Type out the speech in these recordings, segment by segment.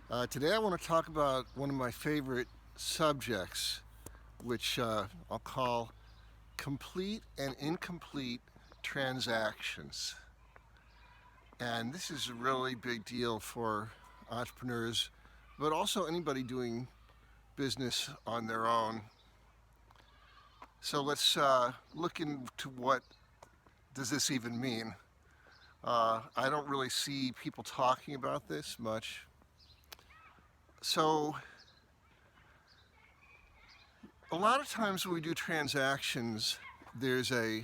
Today I want to talk about one of my favorite subjects, which I'll call complete and incomplete transactions. And this is a really big deal for entrepreneurs, but also anybody doing business on their own. So let's look into what does this even mean. I don't really see people talking about this much. So a lot of times when we do transactions, there's a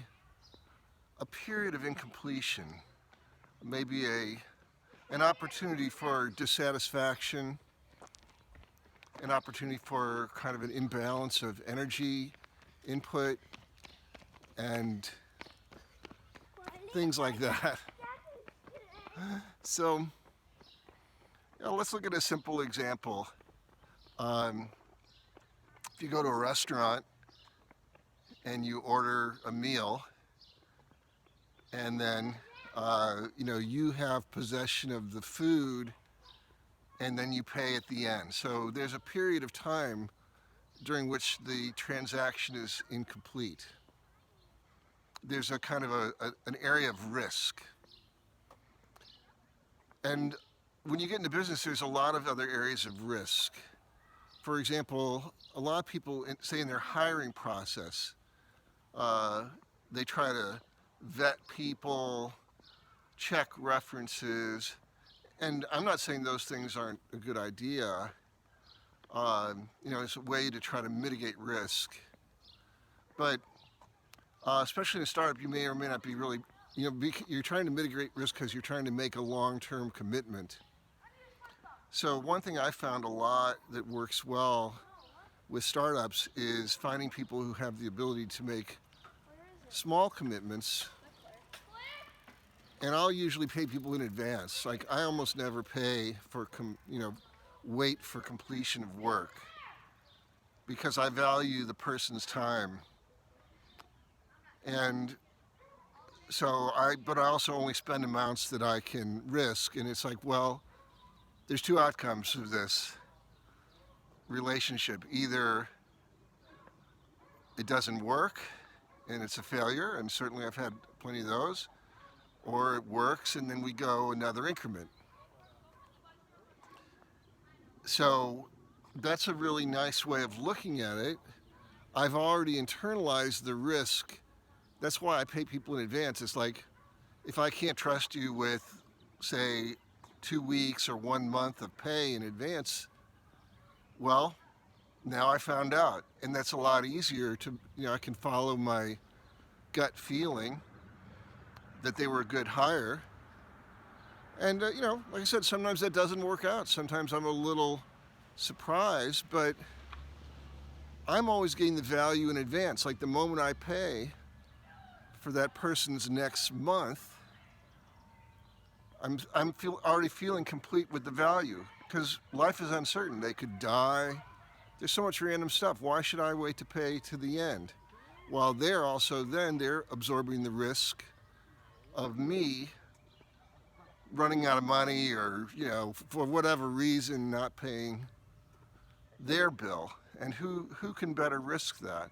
period of incompletion, maybe an opportunity for dissatisfaction, an opportunity for kind of an imbalance of energy input and things like that. So, let's look at a simple example. If you go to a restaurant and you order a meal, and then you have possession of the food, and then you pay at the end. So there's a period of time during which the transaction is incomplete. There's a kind of an area of risk. And when you get into business, there's a lot of other areas of risk. For example, a lot of people say in their hiring process, they try to vet people, check references, and I'm not saying those things aren't a good idea. It's a way to try to mitigate risk. But especially in a startup, you may or may not be really, you're trying to mitigate risk because you're trying to make a long-term commitment. So one thing I found a lot that works well with startups is finding people who have the ability to make small commitments. And I'll usually pay people in advance. Like I almost never pay for, wait for completion of work because I value the person's time. And but I also only spend amounts that I can risk. And it's like, well, there's two outcomes of this relationship. Either it doesn't work and it's a failure, and certainly I've had plenty of those, or it works and then we go another increment. So that's a really nice way of looking at it. I've already internalized the risk. That's why I pay people in advance. It's like, if I can't trust you with, say, 2 weeks or 1 month of pay in advance, well, now I found out. And that's a lot easier to, I can follow my gut feeling that they were a good hire. And, like I said, sometimes that doesn't work out. Sometimes I'm a little surprised, but I'm always getting the value in advance. Like the moment I pay for that person's next month, I'm already feeling complete with the value because life is uncertain. They could die. There's so much random stuff. Why should I wait to pay to the end? While they're absorbing the risk of me running out of money or, for whatever reason not paying their bill. And who can better risk that?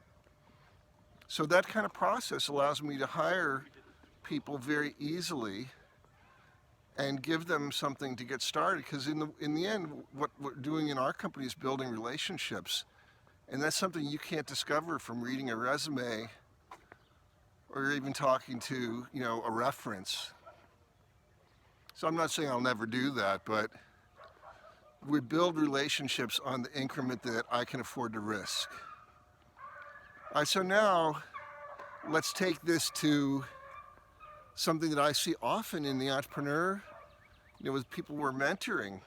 So that kind of process allows me to hire people very easily and give them something to get started, because in the end, what we're doing in our company is building relationships, and that's something you can't discover from reading a resume or even talking to a reference. So I'm not saying I'll never do that, but we build relationships on the increment that I can afford to risk. All right, so now let's take this to something that I see often in the entrepreneur, with people we're mentoring.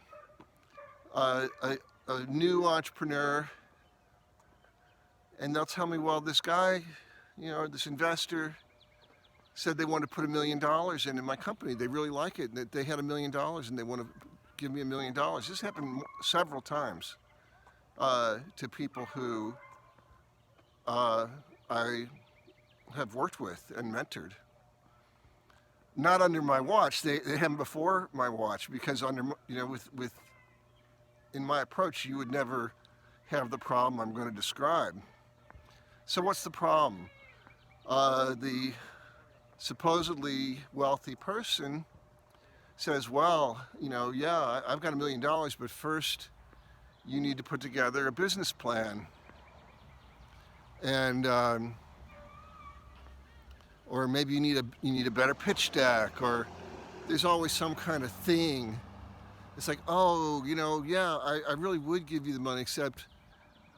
A new entrepreneur, and they'll tell me, well, this guy, this investor said they wanted to put $1 million in my company. They really like it, and they had $1 million, and they want to give me $1 million. This happened several times to people who I have worked with and mentored. Not under my watch. They haven't before my watch, because with in my approach, you would never have the problem I'm going to describe. So what's the problem? The supposedly wealthy person says, well, yeah, I've got $1 million, but first you need to put together a business plan. And or maybe you need a better pitch deck, or there's always some kind of thing. It's like, oh, yeah, I really would give you the money, except,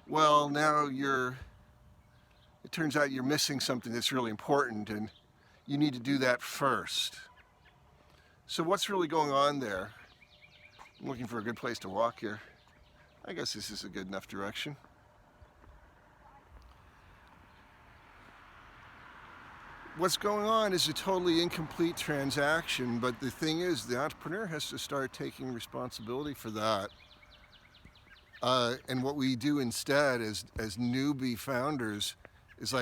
well, now it turns out you're missing something that's really important, and you need to do that first. So what's really going on there? I'm looking for a good place to walk here. I guess this is a good enough direction. What's going on is a totally incomplete transaction, but the thing is, the entrepreneur has to start taking responsibility for that. And what we do instead as newbie founders is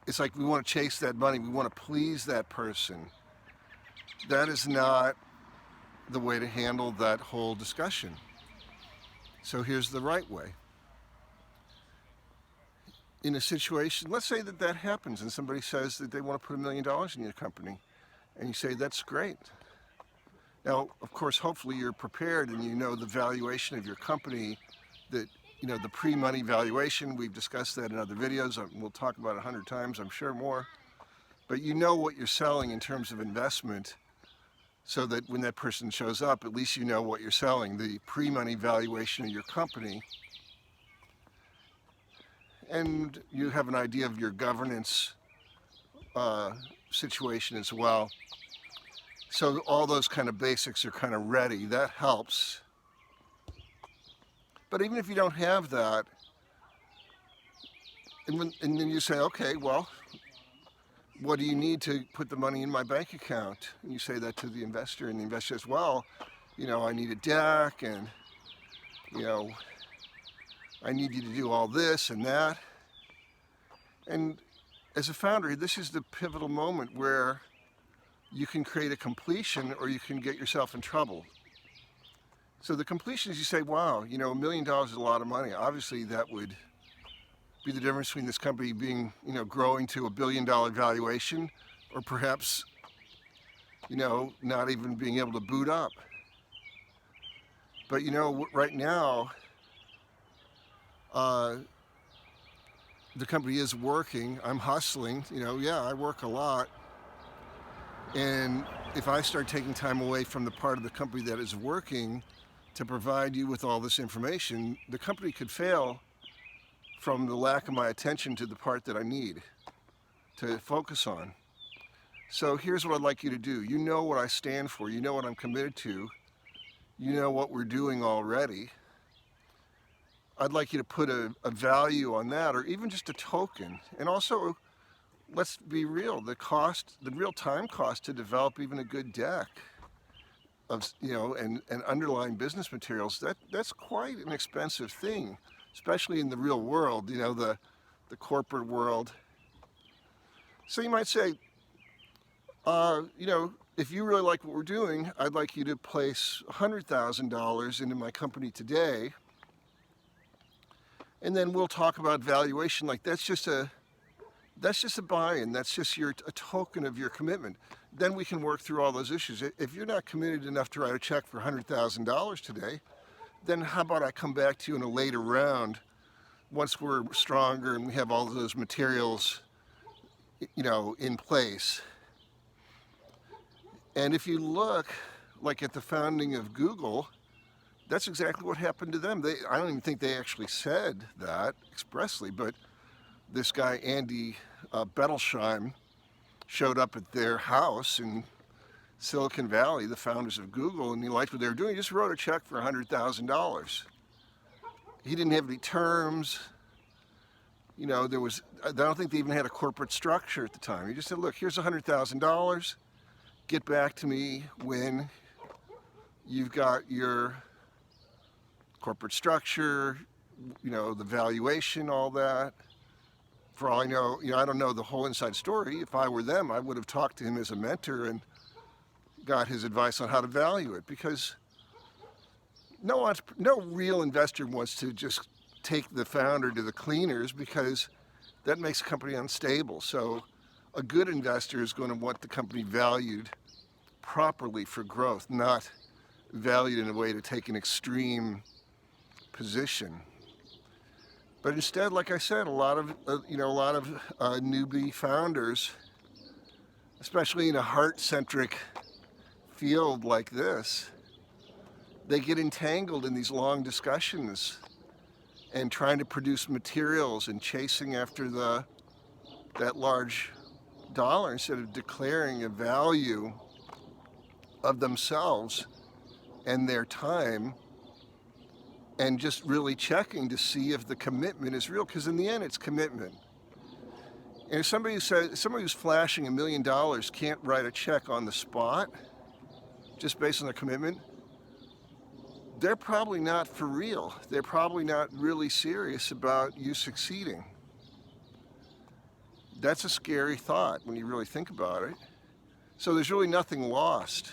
it's like we want to chase that money, we want to please that person. That is not the way to handle that whole discussion. So here's the right way. In a situation, let's say that happens and somebody says that they want to put $1 million in your company, and you say, that's great. Now, of course, hopefully you're prepared and you know the valuation of your company, that the pre-money valuation. We've discussed that in other videos. We'll talk about it 100 times, I'm sure more. But you know what you're selling in terms of investment, so that when that person shows up, at least you know what you're selling, the pre-money valuation of your company. And you have an idea of your governance situation as well. So all those kind of basics are kind of ready. That helps. But even if you don't have that, and then you say, okay, well, what do you need to put the money in my bank account? And you say that to the investor, and the investor says, well, I need a deck, and I need you to do all this and that. And as a founder, this is the pivotal moment where you can create a completion, or you can get yourself in trouble. So the completion is, you say, wow, $1 million is a lot of money. Obviously that would be the difference between this company being, growing to $1 billion valuation, or perhaps, not even being able to boot up. But right now, the company is working. I'm hustling. Yeah, I work a lot. And if I start taking time away from the part of the company that is working to provide you with all this information, the company could fail from the lack of my attention to the part that I need to focus on. So here's what I'd like you to do. You know what I stand for. You know what I'm committed to. You know what we're doing already. I'd like you to put a value on that, or even just a token. And also, let's be real, the real time cost to develop even a good deck of, and underlying business materials, that's quite an expensive thing, especially in the real world, the corporate world. So you might say, if you really like what we're doing, I'd like you to place $100,000 into my company today. And then we'll talk about valuation. Like that's just a buy-in. That's just a token of your commitment. Then we can work through all those issues. If you're not committed enough to write a check for $100,000 today, then how about I come back to you in a later round once we're stronger and we have all those materials, in place. And if you look like at the founding of Google, that's exactly what happened to them. I don't even think they actually said that expressly, but this guy, Andy Bettelsheim, showed up at their house in Silicon Valley, the founders of Google, and he liked what they were doing. He just wrote a check for $100,000. He didn't have any terms. I don't think they even had a corporate structure at the time. He just said, look, here's $100,000. Get back to me when you've got your corporate structure, the valuation, all that. For all I know, I don't know the whole inside story. If I were them, I would have talked to him as a mentor and got his advice on how to value it, because no real investor wants to just take the founder to the cleaners, because that makes a company unstable. So a good investor is going to want the company valued properly for growth, not valued in a way to take an extreme position. But instead, like I said, a lot of newbie founders, especially in a heart-centric field like this, they get entangled in these long discussions and trying to produce materials and chasing after that large dollar instead of declaring a value of themselves and their time, and just really checking to see if the commitment is real, because in the end it's commitment. And if somebody who's flashing $1 million can't write a check on the spot just based on their commitment, they're probably not for real. They're probably not really serious about you succeeding. That's a scary thought when you really think about it. So there's really nothing lost.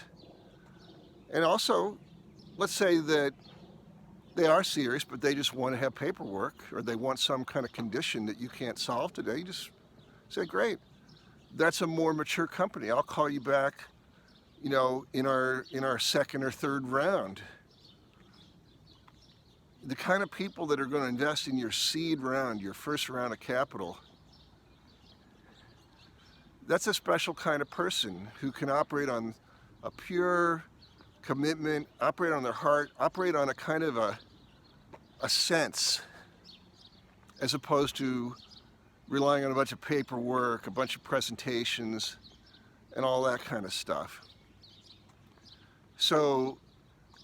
And also, let's say that they are serious, but they just want to have paperwork, or they want some kind of condition that you can't solve today. You just say, great, that's a more mature company. I'll call you back, in our second or third round. The kind of people that are going to invest in your seed round, your first round of capital, that's a special kind of person who can operate on a pure commitment, operate on their heart, operate on a kind of a sense, as opposed to relying on a bunch of paperwork, a bunch of presentations, and all that kind of stuff. So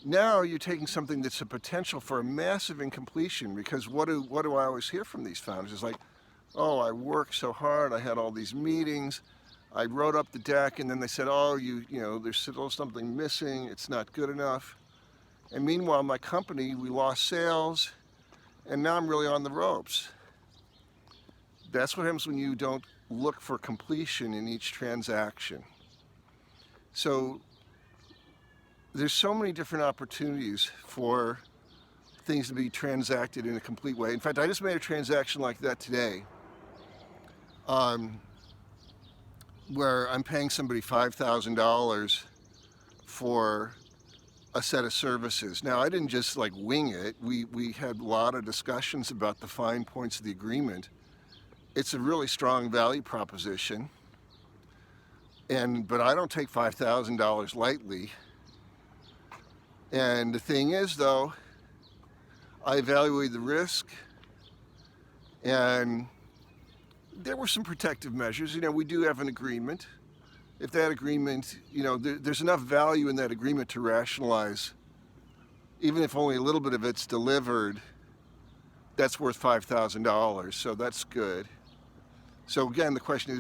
now you're taking something that's a potential for a massive incompletion, because what do I always hear from these founders? It's like, oh, I worked so hard, I had all these meetings, I wrote up the deck, and then they said, oh, there's still something missing, it's not good enough. And meanwhile, my company, we lost sales, and now I'm really on the ropes. That's what happens when you don't look for completion in each transaction. So there's so many different opportunities for things to be transacted in a complete way. In fact, I just made a transaction like that today, where I'm paying somebody $5,000 for a set of services. Now, I didn't just wing it. We had a lot of discussions about the fine points of the agreement. It's a really strong value proposition, but I don't take $5,000 lightly. And the thing is, though, I evaluated the risk, and there were some protective measures. We do have an agreement. If that agreement, there's enough value in that agreement to rationalize, even if only a little bit of it's delivered, that's worth $5,000, so that's good. So again, the question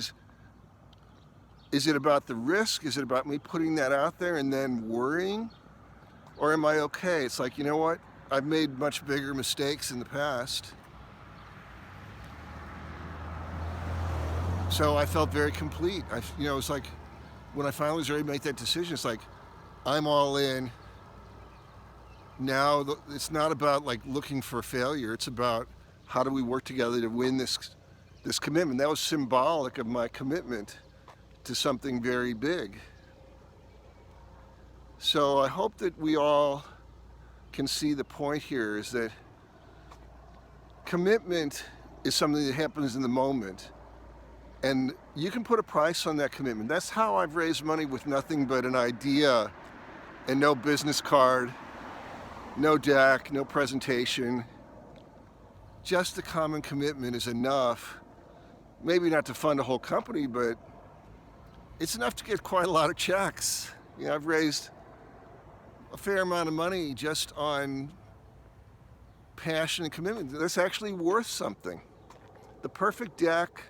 is it about the risk? Is it about me putting that out there and then worrying? Or am I okay? It's like, you know what? I've made much bigger mistakes in the past. So I felt very complete. It's like when I finally was ready to make that decision, it's like, I'm all in. Now it's not about looking for failure. It's about how do we work together to win this commitment. That was symbolic of my commitment to something very big. So I hope that we all can see the point here, is that commitment is something that happens in the moment, and you can put a price on that commitment. That's how I've raised money with nothing but an idea and no business card, no deck, no presentation. Just a common commitment is enough, maybe not to fund a whole company, but it's enough to get quite a lot of checks. I've raised a fair amount of money just on passion and commitment. That's actually worth something. The perfect deck,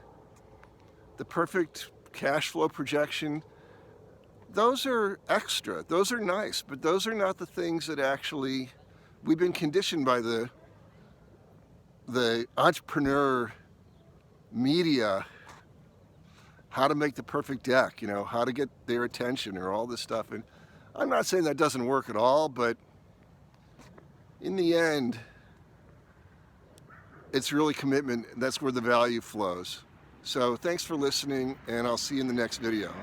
the perfect cash flow projection, those are extra. Those are nice, but those are not the things that actually, we've been conditioned by the entrepreneur media, how to make the perfect deck, how to get their attention or all this stuff. And I'm not saying that doesn't work at all, but in the end, it's really commitment. That's where the value flows. So thanks for listening, and I'll see you in the next video.